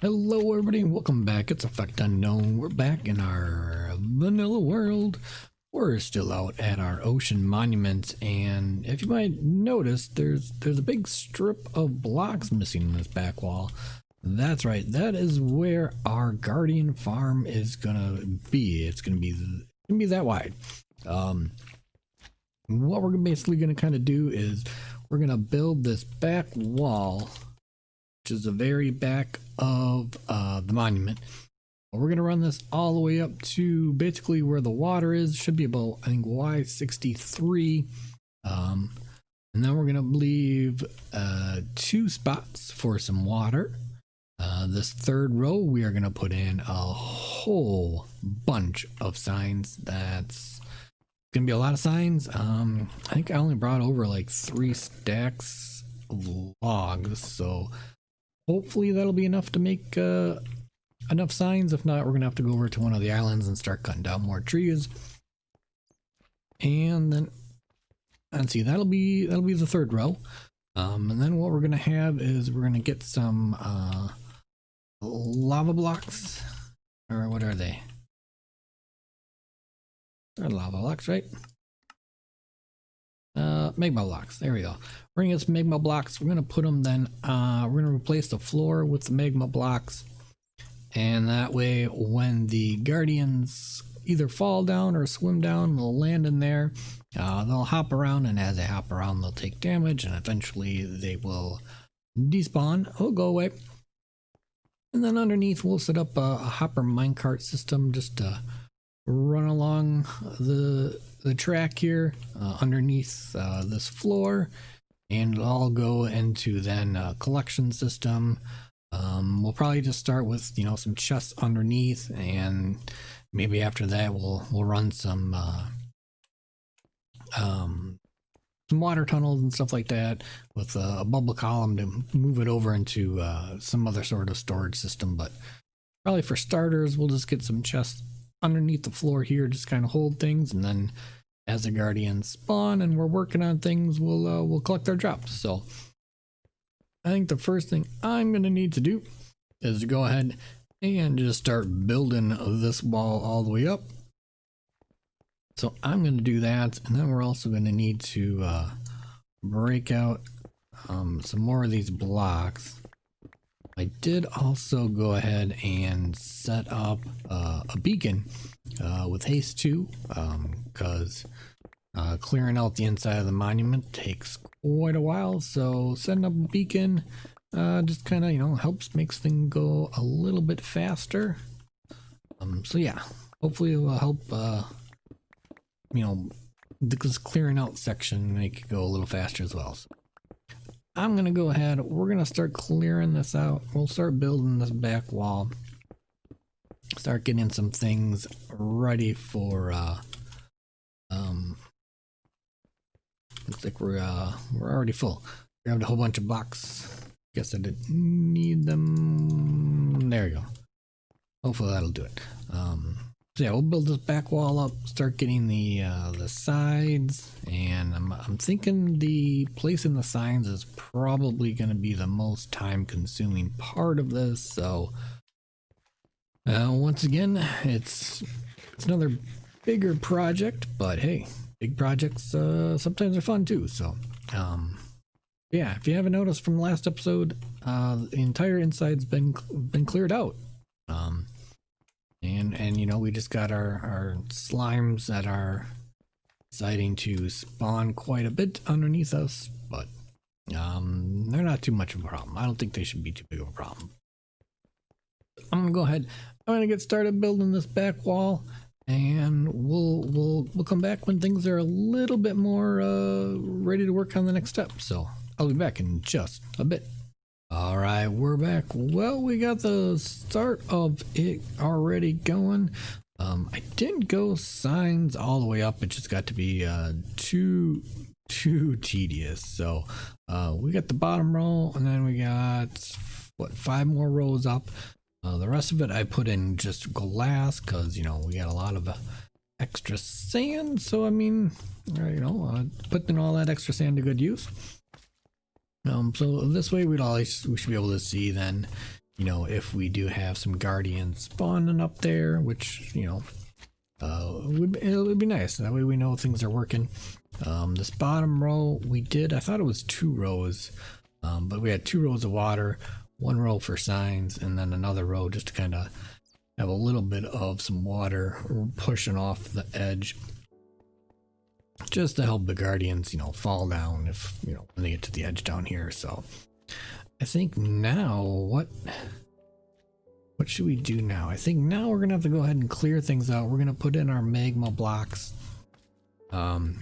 Hello everybody and welcome back. It's effectunknown. We're back in our vanilla world. We're still out at our ocean monument, and if you might notice, there's a big strip of blocks missing in this back wall. That's right, that is where our guardian farm is gonna be. It's gonna be that wide. What we're basically gonna kind of do is we're gonna build this back wall, which is the very back of the monument. We're going to run this all the way up to basically where the water is. Should be about, I think, Y63. And then we're going to leave 2 spots for some water. This third row, we are going to put in a whole bunch of signs. That's going to be a lot of signs. I think I only brought over like 3 stacks of logs, so hopefully that'll be enough to make enough signs. If not, we're gonna have to go over to one of the islands and start cutting down more trees. And then let's see, that'll be the third row. And then what we're gonna have is we're gonna get some lava blocks, or what are they? They're lava blocks, right? Magma blocks. There we go. We're gonna get some magma blocks. We're gonna put them then. We're gonna replace the floor with the magma blocks, and that way, when the guardians either fall down or swim down, they'll land in there. They'll hop around, and as they hop around, they'll take damage, and eventually they will despawn. Oh, go away. And then underneath, we'll set up a hopper minecart system just to run along the track here underneath this floor, and it'll all go into then a collection system. We'll probably just start with, you know, some chests underneath, and maybe after that we'll run some water tunnels and stuff like that with a bubble column to move it over into some other sort of storage system. But probably for starters, we'll just get some chests underneath the floor here, just kind of hold things, and then as the guardians spawn and we're working on things, we'll collect our drops. So I think the first thing I'm gonna need to do is to go ahead and just start building this wall all the way up. So I'm gonna do that, and then we're also gonna need to break out some more of these blocks. I did also go ahead and set up a beacon with haste 2, because clearing out the inside of the monument takes quite a while. So setting up a beacon just kind of, you know, helps makes things go a little bit faster. So yeah, hopefully it will help you know, this clearing out section make it go a little faster as well. So I'm gonna go ahead, we're gonna start clearing this out. We'll start building this back wall, start getting some things ready for looks like we're already full. Grabbed a whole bunch of blocks. Guess I didn't need them. There we go. Hopefully that'll do it. So yeah, we'll build this back wall up, start getting the sides, and I'm thinking the placing the signs is probably going to be the most time-consuming part of this. So once again, it's another bigger project, but hey, big projects sometimes are fun too. So yeah, if you haven't noticed from the last episode, the entire inside's been cleared out. And you know, we just got our slimes that are deciding to spawn quite a bit underneath us, but they're not too much of a problem. I don't think they should be too big of a problem. I'm gonna go ahead. I'm gonna get started building this back wall, and we'll come back when things are a little bit more ready to work on the next step. So I'll be back in just a bit. All right, we're back. Well, we got the start of it already going. I didn't go signs all the way up. It just got to be too tedious. So we got the bottom row, and then we got what, 5 more rows up. The rest of it I put in just glass because, you know, we got a lot of extra sand. So I mean, you know, putting all that extra sand to good use. So this way we should be able to see then you know, if we do have some guardians spawning up there, which, you know, it would be nice. That way we know things are working. This bottom row, I thought it was 2 rows, but we had 2 rows of water, 1 row for signs, and then another row just to kind of have a little bit of some water pushing off the edge, just to help the guardians, you know, fall down if, you know, when they get to the edge down here. So I think now what should we do now? I think now we're gonna have to go ahead and clear things out. We're gonna put in our magma blocks, and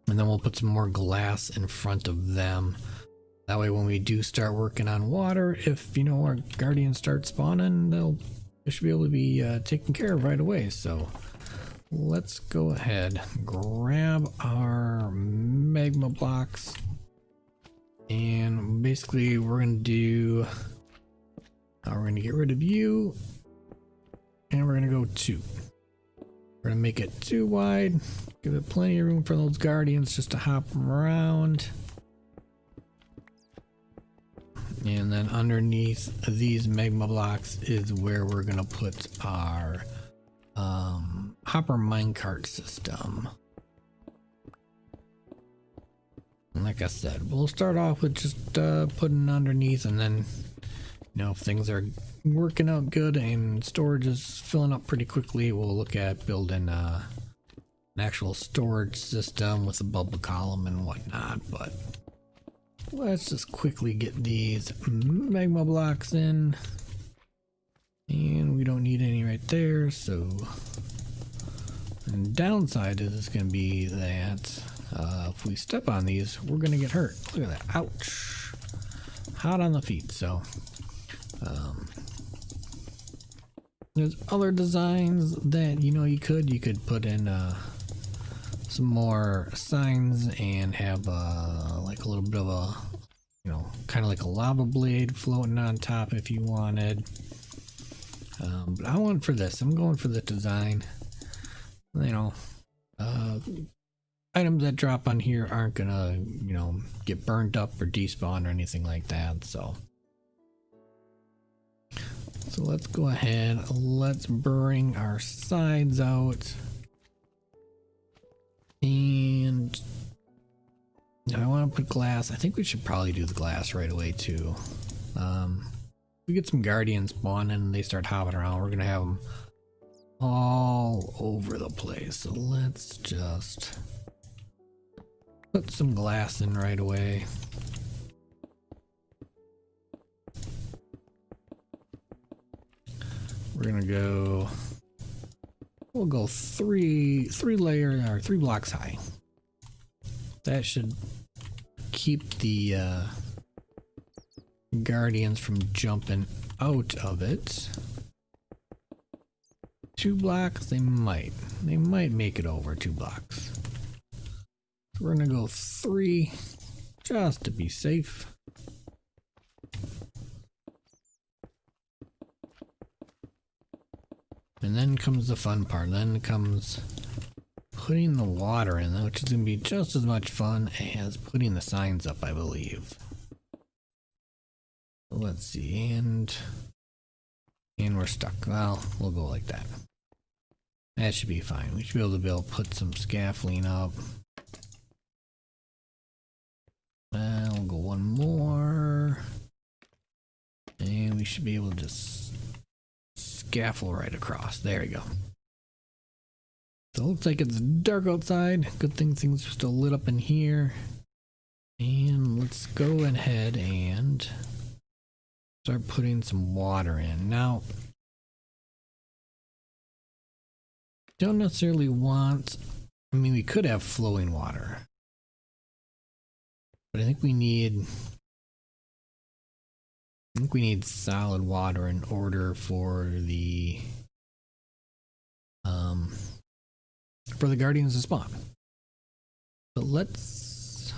then we'll put some more glass in front of them. That way when we do start working on water, if, you know, our guardians start spawning, they should be able to be taken care of right away. So let's go ahead, grab our magma blocks, and basically we're gonna get rid of you, and we're gonna go 2. We're gonna make it 2 wide, give it plenty of room for those guardians just to hop around. And then underneath these magma blocks is where we're gonna put our hopper minecart system. And like I said, we'll start off with just putting underneath, and then, you know, if things are working out good and storage is filling up pretty quickly, we'll look at building an actual storage system with a bubble column and whatnot. But let's just quickly get these magma blocks in, and we don't need any right there. So, and downside is going to be that if we step on these, we're going to get hurt. Look at that! Ouch! Hot on the feet. So there's other designs that, you know, you could put in some more signs and have like a little bit of a, you know, kind of like a lava blade floating on top if you wanted. But I went for this. I'm going for the design. You know, items that drop on here aren't gonna, you know, get burned up or despawn or anything like that. So let's go ahead. Let's bring our sides out. And I want to put glass. I think we should probably do the glass right away too. We get some guardians spawning and they start hopping around. We're gonna have them all over the place. So let's just put some glass in right away. We're gonna go. We'll go three blocks high. That should keep the guardians from jumping out of it. 2 blocks, they might make it over 2 blocks. So we're gonna go 3 just to be safe. And then comes the fun part. Then comes putting the water in, which is going to be just as much fun as putting the signs up, I believe. Let's see, and we're stuck. Well, we'll go like that. That should be fine. We should be able to put some scaffolding up. We'll go 1 more. And we should be able to just scaffold right across. There we go. So it looks like it's dark outside. Good thing things are still lit up in here. And let's go ahead and start putting some water in. Now, don't necessarily want, I mean, we could have flowing water, but I think we need solid water in order for the guardians to spawn. But let's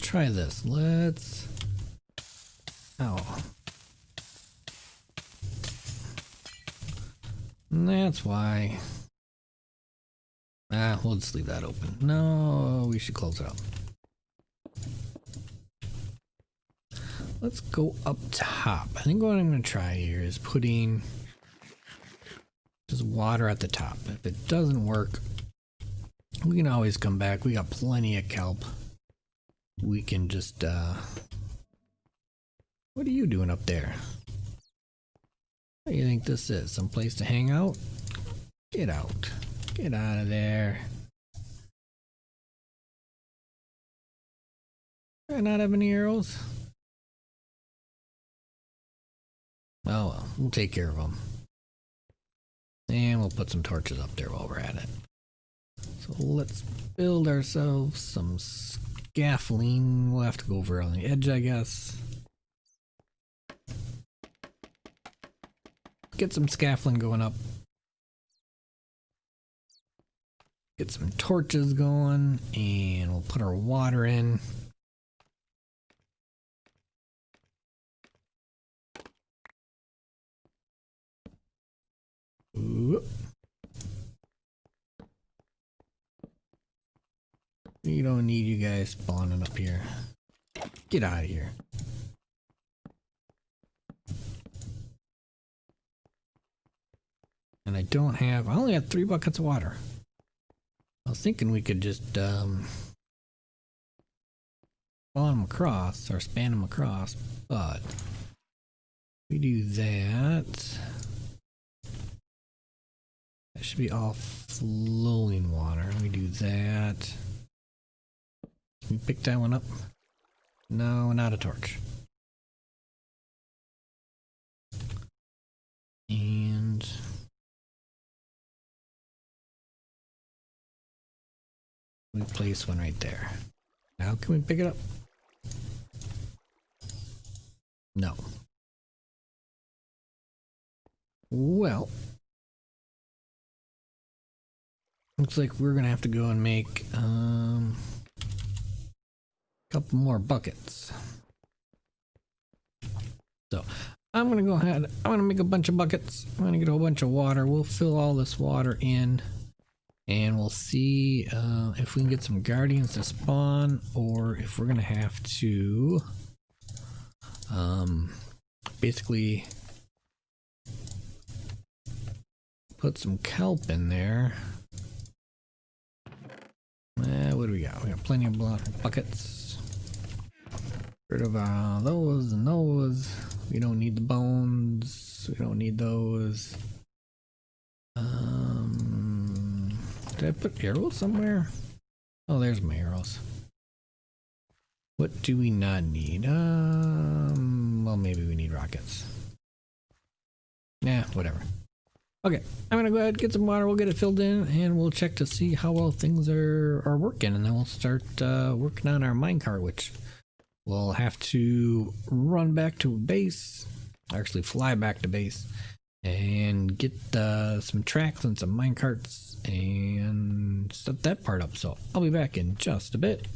try this. And that's why. We'll just leave that open. No, we should close it up. let's go up top. I think what I'm going to try here is putting just water at the top. If it doesn't work, we can always come back. We got plenty of kelp. We can just, what are you doing up there? What do you think this is? Some place to hang out? Get out. Get out of there. Do I not have any arrows? Oh well, we'll take care of them. And we'll put some torches up there while we're at it. So let's build ourselves some scaffolding. We'll have to go over on the edge, I guess. Get some scaffolding going up. Get some torches going, and we'll put our water in. Ooh. We don't need you guys spawning up here. Get out of here. And I only have 3 buckets of water. I was thinking we could just spawn them across or span them across, but we do that. That should be all flowing water. We do that. Can we pick that one up? No, not a torch. And we place one right there. Now can we pick it up? No. Well, looks like we're gonna have to go and make a couple more buckets. So I'm gonna go ahead, I'm gonna make a bunch of buckets. I'm gonna get a whole bunch of water. We'll fill all this water in, and we'll see if we can get some guardians to spawn, or if we're gonna have to basically put some kelp in there. What do we got? We got plenty of buckets. Rid of those and those. We don't need the bones. We don't need those. Did I put arrows somewhere? Oh, there's my arrows. What do we not need? Well, maybe we need rockets. Nah, whatever. Okay, I'm gonna go ahead and get some water. We'll get it filled in, and we'll check to see how well things are working, and then we'll start working on our minecart, which we'll have to run back to base, actually fly back to base, and get some tracks and some minecarts and set that part up. So I'll be back in just a bit.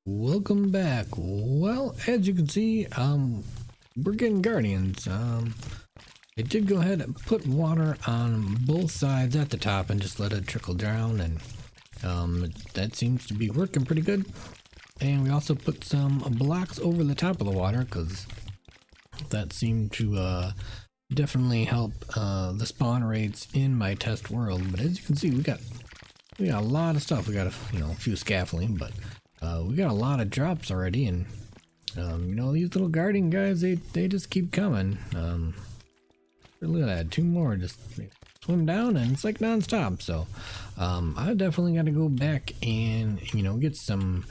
Welcome back. Well, as you can see, we're getting guardians. I did go ahead and put water on both sides at the top and just let it trickle down, and that seems to be working pretty good. And we also put some blocks over the top of the water because that seemed to definitely help the spawn rates in my test world. But as you can see, we got a lot of stuff. We got a few scaffolding, but we got a lot of drops already, and these little guardian guys, they just keep coming. Look at that, 2 more just swim down, and it's like non-stop. So I definitely got to go back and get some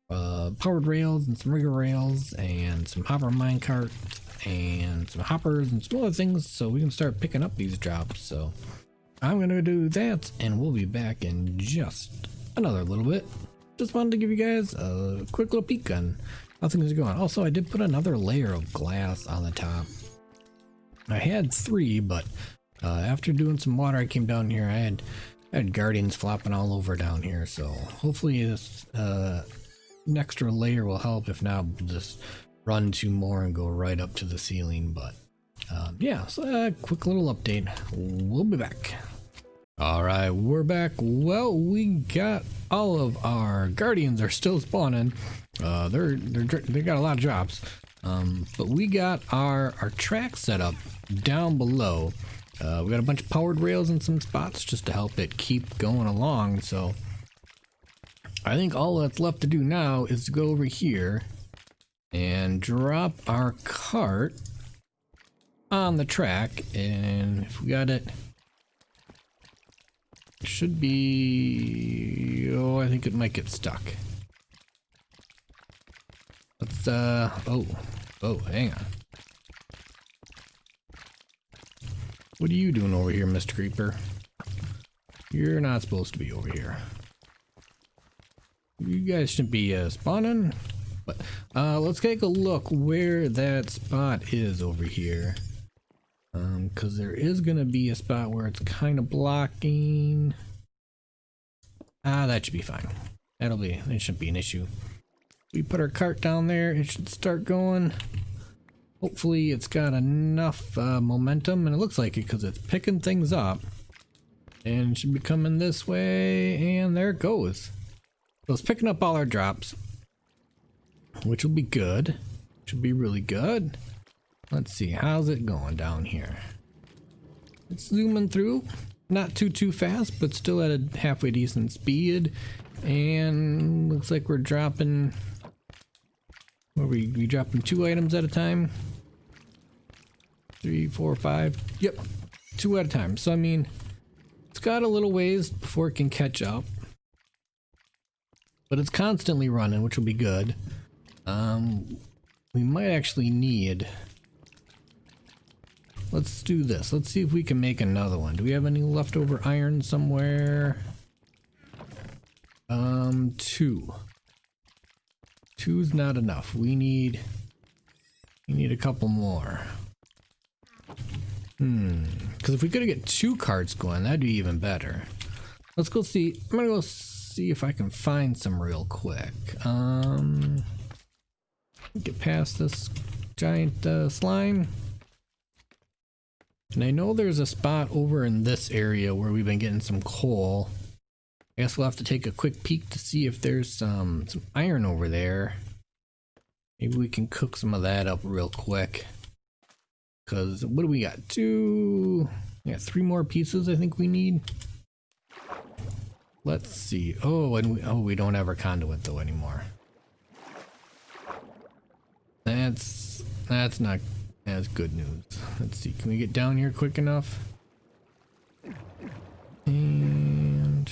powered rails and some rigger rails and some hopper minecart and some hoppers and some other things, so we can start picking up these drops. So I'm gonna do that, and we'll be back in just another little bit. Just wanted to give you guys a quick little peek on how things are going. Also, I did put another layer of glass on the top. I had 3, but after doing some water, I came down here. I had guardians flopping all over down here, so hopefully this an extra layer will help. If not, we'll just run 2 more and go right up to the ceiling. But yeah, so a quick little update. We'll be back. All right, we're back. Well, we got all of our guardians are still spawning. They got a lot of drops. But we got our track set up down below. We got a bunch of powered rails in some spots just to help it keep going along. So I think all that's left to do now is to go over here and drop our cart on the track. And if we got it, should be, oh, I think it might get stuck. Let's, oh, hang on. What are you doing over here, Mr. Creeper? You're not supposed to be over here. You guys shouldn't be spawning. But let's take a look where that spot is over here. Because there is going to be a spot where it's kind of blocking. That should be fine. It shouldn't be an issue. We put our cart down there, it should start going. Hopefully it's got enough momentum, and it looks like it because it's picking things up. And it should be coming this way, and there it goes. So it's picking up all our drops, which will be good. Should be really good. Let's see, how's it going down here? It's zooming through, not too fast, but still at a halfway decent speed. And looks like we're dropping, we dropping 2 items at a time. 3, 4, 5. Yep, 2 at a time. So I mean, it's got a little ways before it can catch up, but it's constantly running, which will be good. We might actually need, let's do this. Let's see if we can make another one. Do we have any leftover iron somewhere? 2. 2's not enough. We need a couple more. Because if we could get 2 carts going, that'd be even better. Let's go see. I'm gonna go see if I can find some real quick. Get past this giant slime. And I know there's a spot over in this area where we've been getting some coal. I guess we'll have to take a quick peek to see if there's some iron over there. Maybe we can cook some of that up real quick. Because what do we got? 2, yeah, 3 more pieces I think we need. Let's see. Oh, and we don't have our conduit though anymore. That's not as good news. Let's see. Can we get down here quick enough? And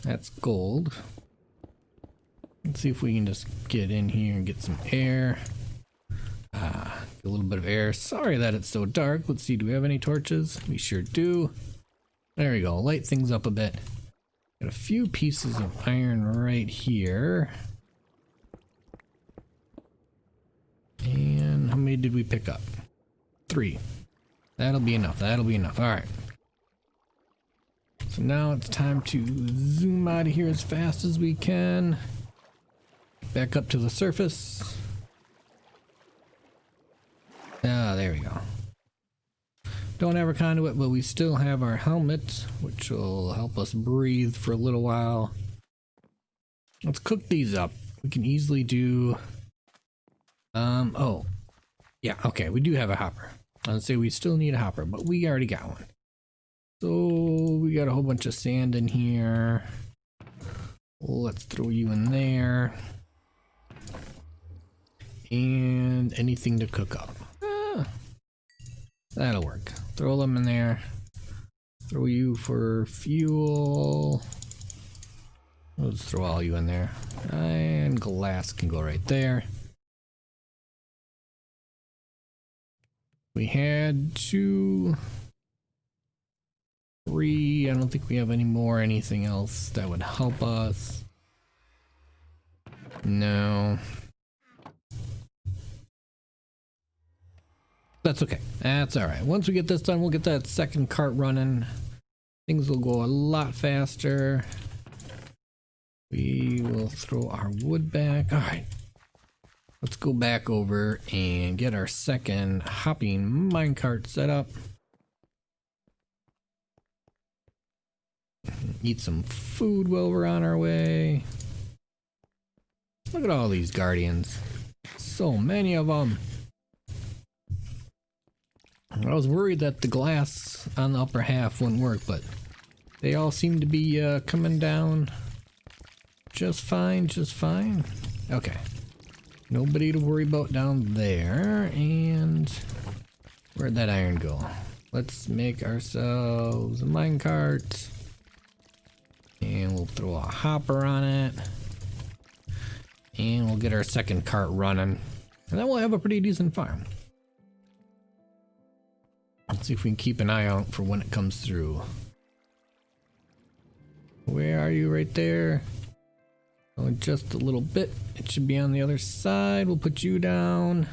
that's gold. Let's see if we can just get in here and get some air. Get a little bit of air. Sorry that it's so dark. Let's see, do we have any torches? We sure do. There we go. Light things up a bit. Got a few pieces of iron right here. And how many did we pick up? 3. That'll be enough. That'll be enough. All right. So now it's time to zoom out of here as fast as we can. Back up to the surface. There we go. Don't have our conduit, but we still have our helmet, which will help us breathe for a little while. Let's cook these up. We can easily do... oh. Yeah, okay, we do have a hopper. I'd say we still need a hopper, but we already got one. So we got a whole bunch of sand in here. Let's throw you in there. And anything to cook up. That'll work. Throw them in there. Throw you for fuel. Let's throw all you in there. And glass can go right there. We had 2, 3. I don't think we have any more. Anything else that would help us? No. That's okay. That's all right. Once we get this done, we'll get that second cart running. Things will go a lot faster. We will throw our wood back. All right. Let's go back over and get our second hopping minecart set up. Eat some food while we're on our way. Look at all these guardians. So many of them. I was worried that the glass on the upper half wouldn't work, but they all seem to be coming down just fine, just fine. Okay. Nobody to worry about down there. And where'd that iron go? Let's make ourselves a minecart. And we'll throw a hopper on it. And we'll get our second cart running. And then we'll have a pretty decent farm. Let's see if we can keep an eye out for when it comes through. Where are you? Right there? Oh, just a little bit. It should be on the other side. We'll put you down.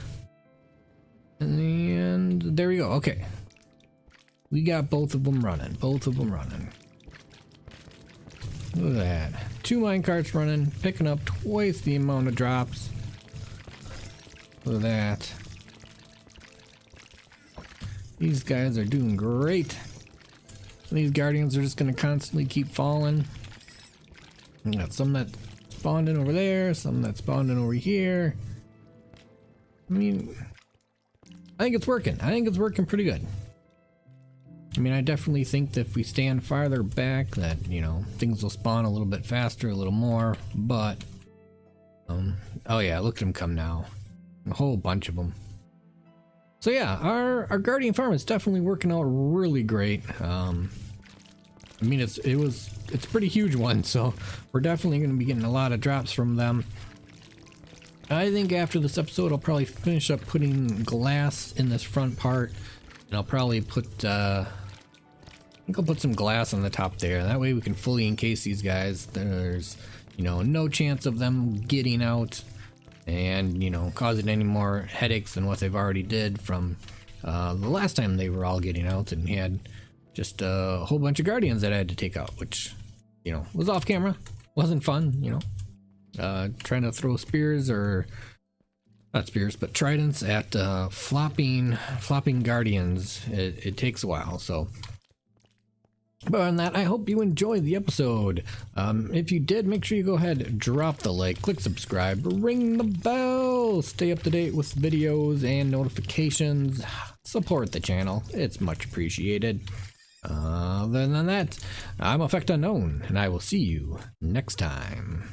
And there we go. Okay. We got both of them running. Both of them running. Look at that. 2 minecarts running, picking up twice the amount of drops. Look at that. These guys are doing great. These guardians are just going to constantly keep falling. We got some that spawned in over there, some that spawned in over here. I mean, I think it's working. I think it's working pretty good. I mean, I definitely think that if we stand farther back that, you know, things will spawn a little bit faster, a little more, but oh yeah, look at them come now. A whole bunch of them. So yeah, our guardian farm is definitely working out really great. I mean, it's a pretty huge one, so we're definitely going to be getting a lot of drops from them. I think after this episode, I'll probably finish up putting glass in this front part, and I'll probably put I think I'll put some glass on the top there. That way we can fully encase these guys. There's, you know, no chance of them getting out and, you know, causing any more headaches than what they've already did from the last time they were all getting out and had just a whole bunch of guardians that I had to take out, which, you know, was off camera. Wasn't fun, you know. Trying to throw spears, or not spears, but tridents at flopping guardians. It takes a while, so. But on that, I hope you enjoyed the episode. If you did, make sure you go ahead, drop the like, click subscribe, ring the bell, stay up to date with videos and notifications, support the channel. It's much appreciated. Other than that, I'm effectunknown, and I will see you next time.